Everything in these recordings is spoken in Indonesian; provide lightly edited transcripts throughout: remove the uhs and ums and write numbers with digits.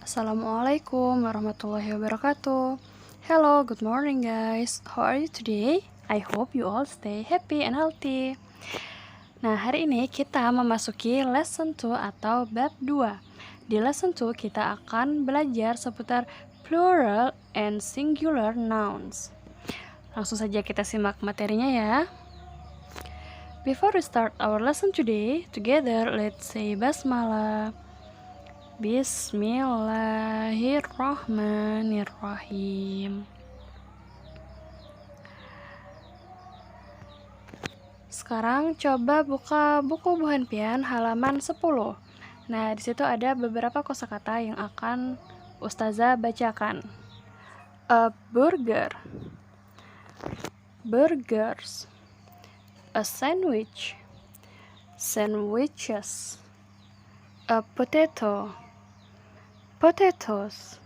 Assalamualaikum warahmatullahi wabarakatuh. Hello, good morning guys. How are you today? I hope you all stay happy and healthy. Nah, hari ini kita memasuki lesson 2 atau bab 2. Di lesson 2 kita akan belajar seputar plural and singular nouns. Langsung saja kita simak materinya ya. Before we start our lesson today, together let's say basmalah. Bismillahirrahmanirrahim. Sekarang coba buka buku Bu Hanpian halaman 10. Nah, di situ ada beberapa kosakata yang akan Ustazah bacakan. A burger, burgers. A sandwich, sandwiches. A potato, potatoes.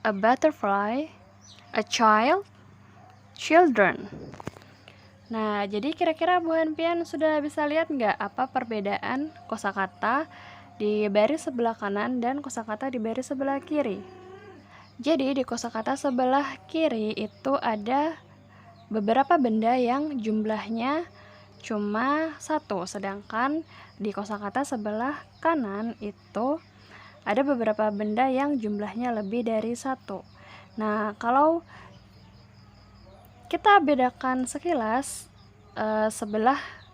A butterfly, a child, children. Nah, jadi kira-kira Bu Hanpian sudah bisa lihat nggak apa perbedaan kosakata di baris sebelah kanan dan kosakata di baris sebelah kiri? Jadi di kosakata sebelah kiri itu ada beberapa benda yang jumlahnya cuma satu, sedangkan di kosakata sebelah kanan itu ada beberapa benda yang jumlahnya lebih dari satu. Nah, kalau kita bedakan sekilas,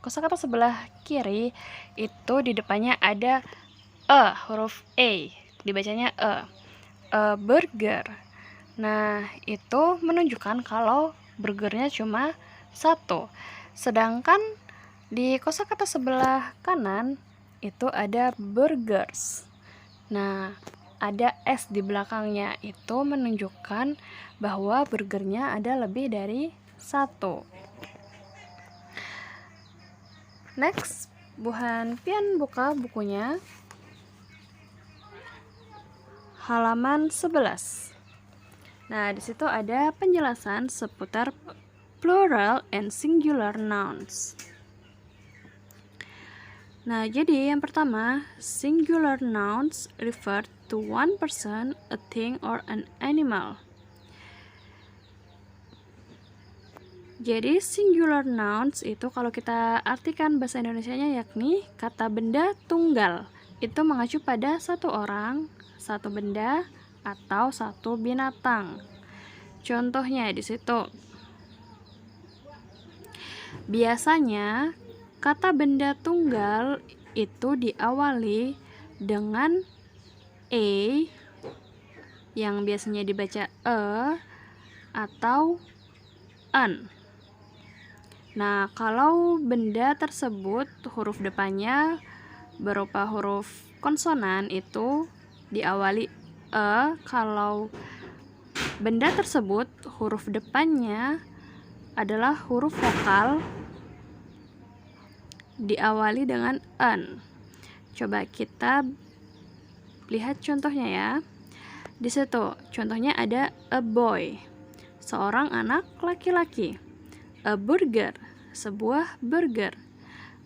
kosakata sebelah kiri itu di depannya ada huruf E, dibacanya burger. Nah, itu menunjukkan kalau burgernya cuma satu. Sedangkan di kosakata sebelah kanan itu ada burgers. Nah, ada S di belakangnya, itu menunjukkan bahwa burgernya ada lebih dari satu. Next, Bu Hanpian buka bukunya halaman 11. Nah, di situ ada penjelasan seputar plural and singular nouns. Nah, jadi yang pertama, singular nouns refer to one person, a thing, or an animal. Jadi singular nouns itu kalau kita artikan bahasa Indonesianya yakni kata benda tunggal. Itu mengacu pada satu orang, satu benda, atau satu binatang. Contohnya di situ. Biasanya kata benda tunggal itu diawali dengan e yang biasanya dibaca atau an. Nah, kalau benda tersebut huruf depannya berupa huruf konsonan itu diawali kalau benda tersebut huruf depannya adalah huruf vokal diawali dengan an. Coba kita lihat contohnya ya. Di situ contohnya ada a boy, seorang anak laki-laki. A burger, sebuah burger.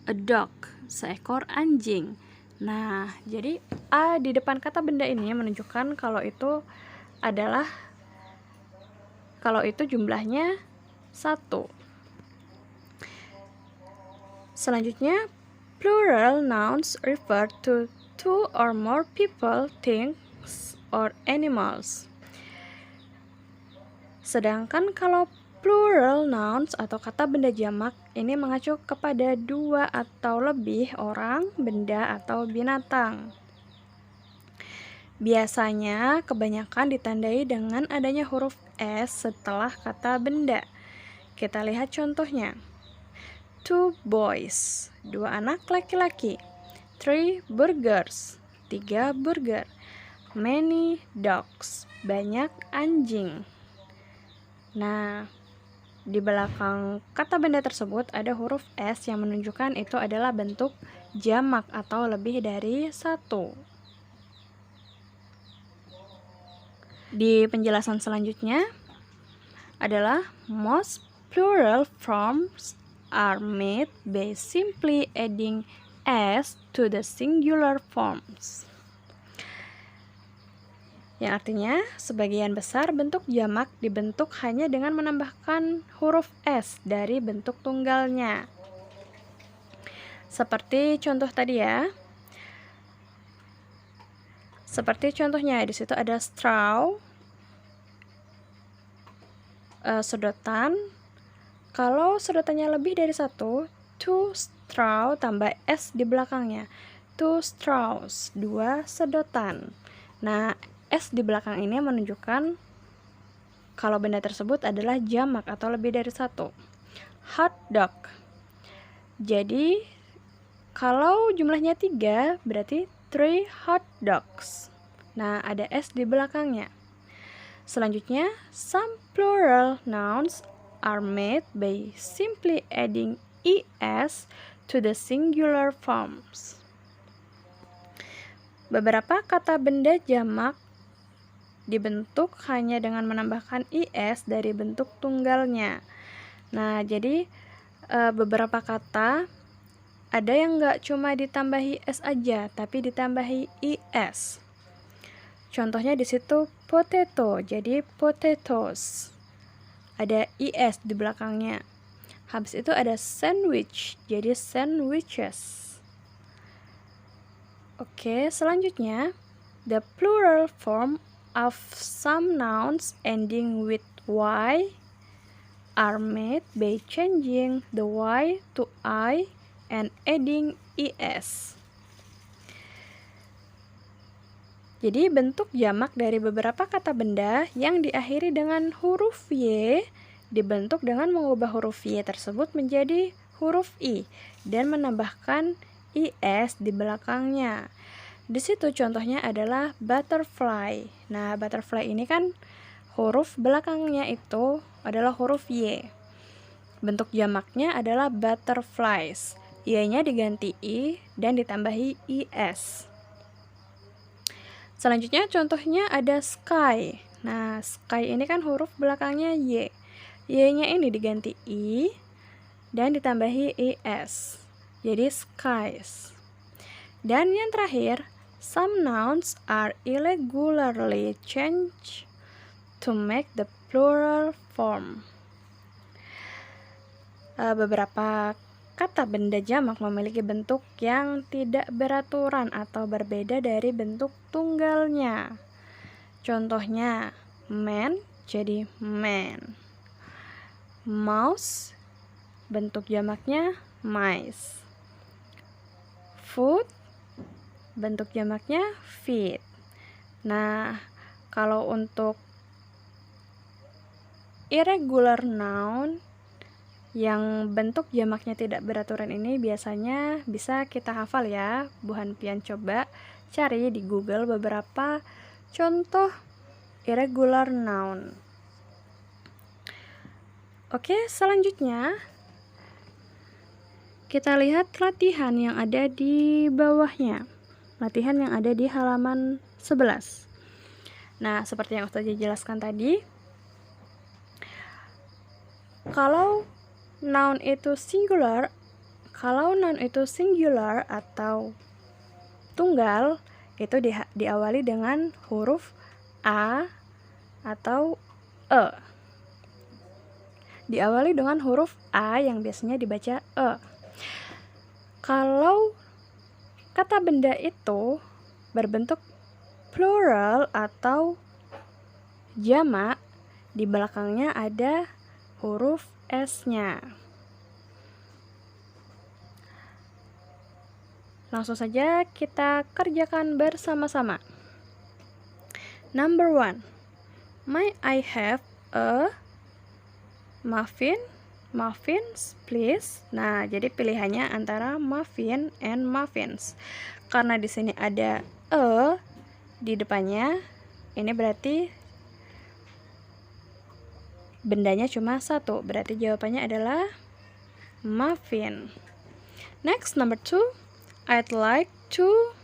A dog, seekor anjing. Nah, jadi a di depan kata benda ini menunjukkan kalau itu jumlahnya satu. Selanjutnya, plural nouns refer to two or more people, things, or animals. Sedangkan kalau plural nouns atau kata benda jamak ini mengacu kepada dua atau lebih orang, benda, atau binatang. Biasanya kebanyakan ditandai dengan adanya huruf S setelah kata benda. Kita lihat contohnya. Two boys, dua anak laki-laki. Three burgers, tiga burger. Many dogs, banyak anjing. Nah, di belakang kata benda tersebut ada huruf S yang menunjukkan itu adalah bentuk jamak atau lebih dari satu. Di penjelasan selanjutnya adalah most plural forms are made by simply adding S to the singular forms. yang artinya sebagian besar bentuk jamak dibentuk hanya dengan menambahkan huruf S dari bentuk tunggalnya. Seperti contoh tadi ya. Seperti contohnya di situ ada straw, sedotan. Kalau sedotannya lebih dari satu, 2 straw tambah S di belakangnya. 2 straws, 2 sedotan. Nah, S di belakang ini menunjukkan kalau benda tersebut adalah jamak atau lebih dari satu. Hot dog. Jadi, kalau jumlahnya 3, berarti 3 hot dogs. Nah, ada S di belakangnya. Selanjutnya, some plural nouns are made by simply adding es to the singular forms. Beberapa kata benda jamak dibentuk hanya dengan menambahkan is dari bentuk tunggalnya. Nah, jadi beberapa kata ada yang nggak cuma ditambahi s aja, tapi ditambahi is. Contohnya di situ potato, jadi potatoes. Ada is di belakangnya. Habis itu ada sandwich, jadi sandwiches. Oke, selanjutnya the plural form of some nouns ending with y are made by changing the y to I and adding es. Jadi bentuk jamak dari beberapa kata benda yang diakhiri dengan huruf y dibentuk dengan mengubah huruf y tersebut menjadi huruf i dan menambahkan is di belakangnya. Di situ contohnya adalah butterfly. Nah, butterfly ini kan huruf belakangnya itu adalah huruf y. Bentuk jamaknya adalah butterflies. Y-nya diganti i dan ditambahi is. Selanjutnya contohnya ada sky. Nah, sky ini kan huruf belakangnya y. Y-nya ini diganti i dan ditambahi is. Jadi skies. Dan yang terakhir, some nouns are irregularly changed to make the plural form. Beberapa kata benda jamak memiliki bentuk yang tidak beraturan atau berbeda dari bentuk tunggalnya. Contohnya, man jadi man. Mouse, bentuk jamaknya mice. Food, bentuk jamaknya feet. Nah, kalau untuk irregular noun yang bentuk jamaknya tidak beraturan ini biasanya bisa kita hafal ya. Bu Hanpian coba cari di Google beberapa contoh irregular noun. Oke, selanjutnya kita lihat latihan yang ada di bawahnya. Latihan yang ada di halaman 11. Nah, seperti yang Ustazah jelaskan tadi, kalau noun itu singular atau tunggal, itu diawali dengan huruf a atau e. Diawali dengan huruf a yang biasanya dibaca e. Kalau kata benda itu berbentuk plural atau jamak, di belakangnya ada huruf S-nya. Langsung saja kita kerjakan bersama-sama. Number 1. May I have a muffin? Muffins, please. Nah, jadi pilihannya antara muffin and muffins. Karena di sini ada e di depannya, ini berarti bendanya cuma satu. Berarti jawabannya adalah muffin. Next, number 2. I'd like to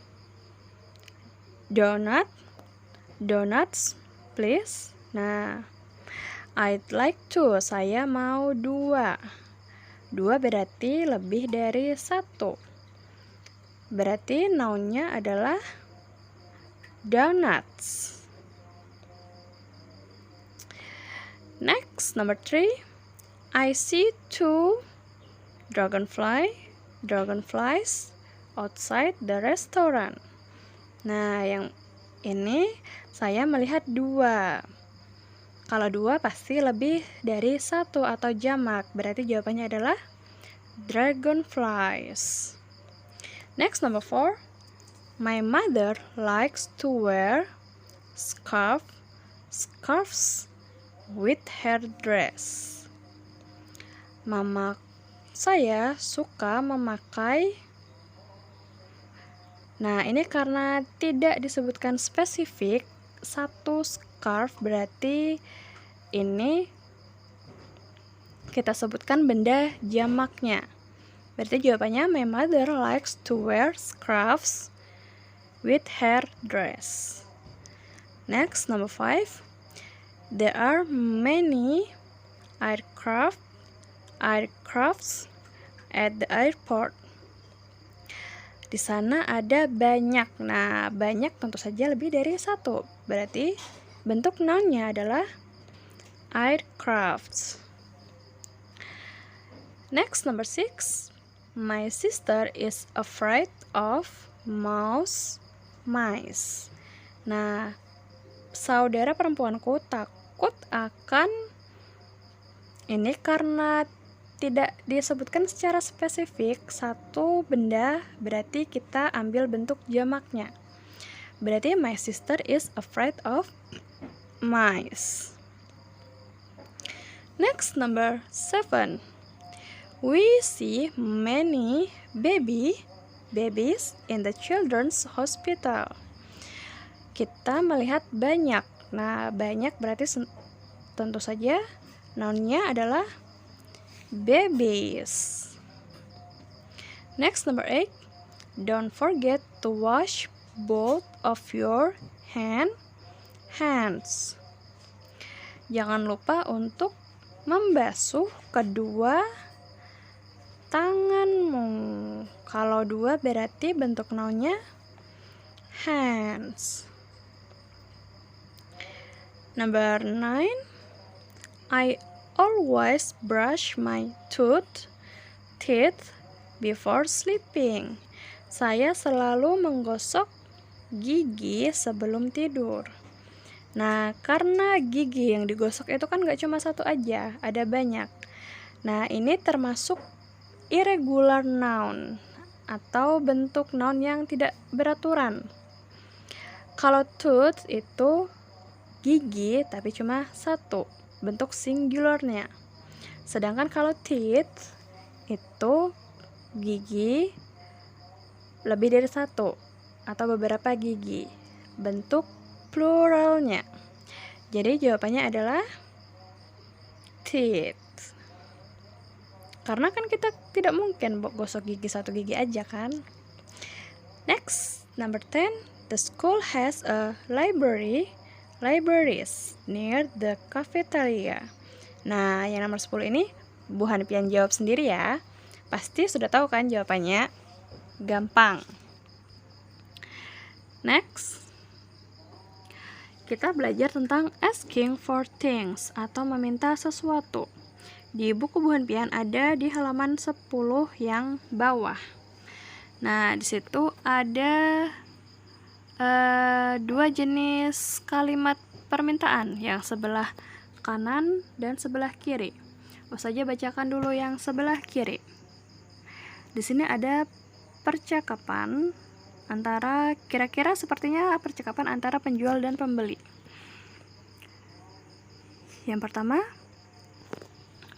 donuts, please. Nah, I'd like to, saya mau 2. 2 berarti lebih dari 1. Berarti nounnya adalah donuts. Next, number 3. I see 2 dragonflies outside the restaurant. Nah, yang ini saya melihat 2. Kalau 2 pasti lebih dari 1 atau jamak. Berarti jawabannya adalah dragonflies. Next, number 4. My mother likes to wear scarves with her dress. Mama saya suka memakai. Nah, ini karena tidak disebutkan spesifik satu scarf, berarti ini kita sebutkan benda jamaknya. Berarti jawabannya my mother likes to wear scarves with her dress. Next, number 5. There are many aircrafts at the airport. Di sana ada banyak. Nah, banyak tentu saja lebih dari 1. Berarti bentuk noun-nya adalah aircrafts. Next, number 6. My sister is afraid of mice. Nah, saudara perempuanku takut akan ini karena tidak disebutkan secara spesifik satu benda, berarti kita ambil bentuk jamaknya. Berarti my sister is afraid of mice. Next, number 7. We see many babies in the children's hospital. Kita melihat banyak. Nah, banyak berarti tentu saja noun-nya adalah babies. Next, number 8. Don't forget to wash both of your hands. Jangan lupa untuk membasuh kedua tanganmu. Kalau 2 berarti bentuk noun-nya hands. Number 9. I always brush my teeth before sleeping. Saya selalu menggosok gigi sebelum tidur. Nah, karena gigi yang digosok itu kan gak cuma 1 aja, ada banyak. Nah, ini termasuk irregular noun atau bentuk noun yang tidak beraturan. Kalau tooth itu gigi tapi cuma 1, bentuk singularnya. Sedangkan kalau teeth itu gigi lebih dari 1 atau beberapa gigi, bentuk pluralnya. Jadi jawabannya adalah teeth. Karena kan kita tidak mungkin gosok gigi 1 gigi aja kan. Next, number 10. The school has a libraries near the cafeteria. Nah, yang nomor 10 ini Bu Hanpian jawab sendiri ya. Pasti sudah tahu kan jawabannya. Gampang. Next, kita belajar tentang asking for things atau meminta sesuatu. Di buku Bu Hanpian ada di halaman 10 yang bawah. Nah, di situ ada 2 jenis kalimat permintaan, yang sebelah kanan dan sebelah kiri. Saja bacakan dulu yang sebelah kiri. Di sini ada percakapan antara, kira-kira sepertinya percakapan antara penjual dan pembeli. Yang pertama,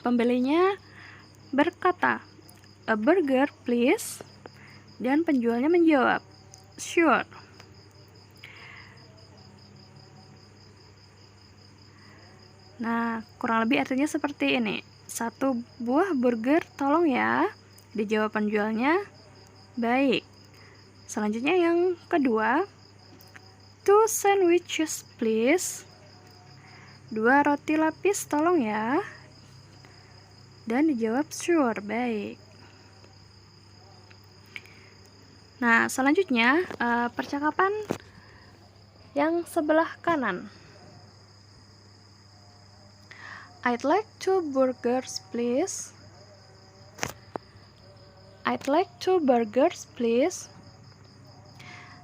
pembelinya berkata, "A burger please." Dan penjualnya menjawab, "Sure." Nah, kurang lebih artinya seperti ini. 1 buah burger tolong ya. Dijawab penjualnya, "Baik." Selanjutnya yang kedua, 2 sandwiches please. 2 roti lapis tolong ya. Dan dijawab, "Sure." Baik. Nah, selanjutnya percakapan yang sebelah kanan. I'd like 2 burgers, please. I'd like 2 burgers, please.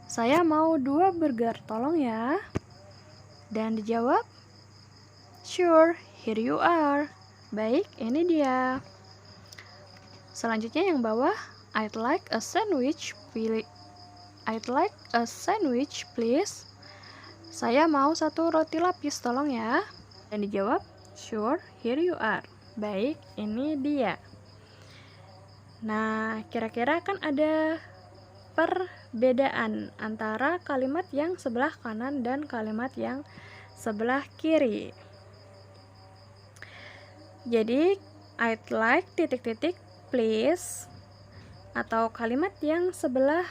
Saya mau 2 burger, tolong ya. Dan dijawab, sure, here you are. Baik, ini dia. Selanjutnya yang bawah, I'd like a sandwich, please. Saya mau 1 roti lapis, tolong ya. Dan dijawab, sure, here you are. Baik, ini dia. Nah, kira-kira kan ada perbedaan antara kalimat yang sebelah kanan dan kalimat yang sebelah kiri. Jadi, I'd like ... please, atau kalimat yang sebelah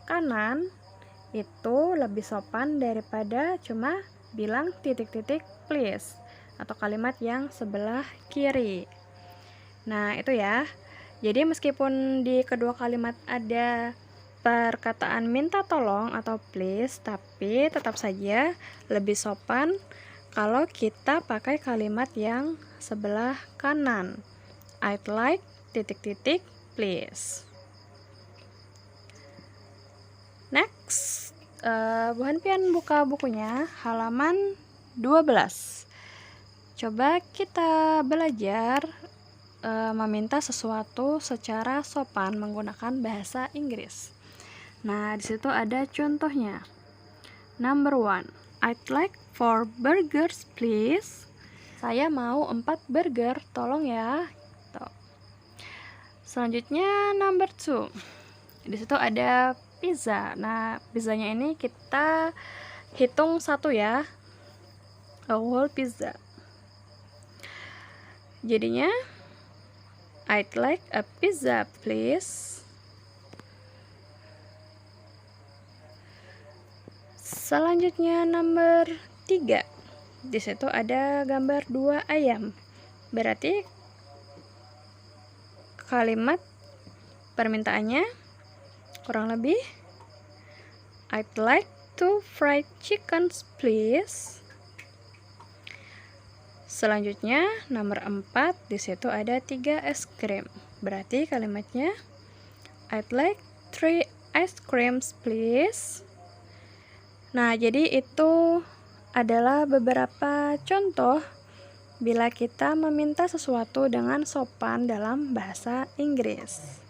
kanan itu lebih sopan daripada cuma bilang ... please, atau kalimat yang sebelah kiri. Nah, itu ya. Jadi meskipun di kedua kalimat ada perkataan minta tolong atau please, tapi tetap saja lebih sopan kalau kita pakai kalimat yang sebelah kanan. I'd like ... please. Next, Bu Hanpian buka bukunya halaman 12. Coba kita belajar meminta sesuatu secara sopan menggunakan bahasa Inggris. Nah, di situ ada contohnya. Number 1, I'd like 4 burgers, please. Saya mau 4 burger, tolong ya. Tuh. Selanjutnya number 2. Di situ ada pizza. Nah, pizzanya ini kita hitung 1 ya. A whole pizza. Jadinya I'd like a pizza, please. Selanjutnya number 3. Di situ ada gambar 2 ayam. Berarti kalimat permintaannya kurang lebih I'd like 2 fried chickens, please. Selanjutnya nomor 4, di situ ada 3 es krim. Berarti kalimatnya I'd like 3 ice creams, please. Nah, jadi itu adalah beberapa contoh bila kita meminta sesuatu dengan sopan dalam bahasa Inggris.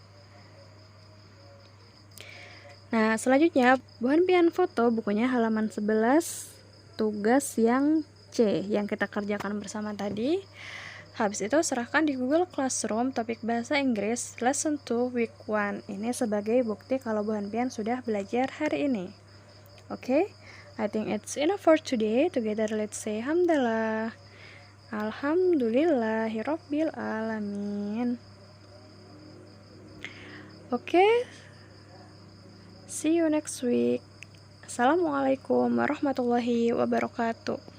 Nah, selanjutnya Bu Hanpian foto bukunya halaman 11, tugas yang C yang kita kerjakan bersama tadi. Habis itu serahkan di Google Classroom topik bahasa Inggris Lesson 2 Week 1. Ini sebagai bukti kalau Bu Hanpian sudah belajar hari ini. Oke, I think it's enough for today. Together let's say Alhamdulillah. Alhamdulillahirabbil alamin. Oke. See you next week. Assalamualaikum warahmatullahi wabarakatuh.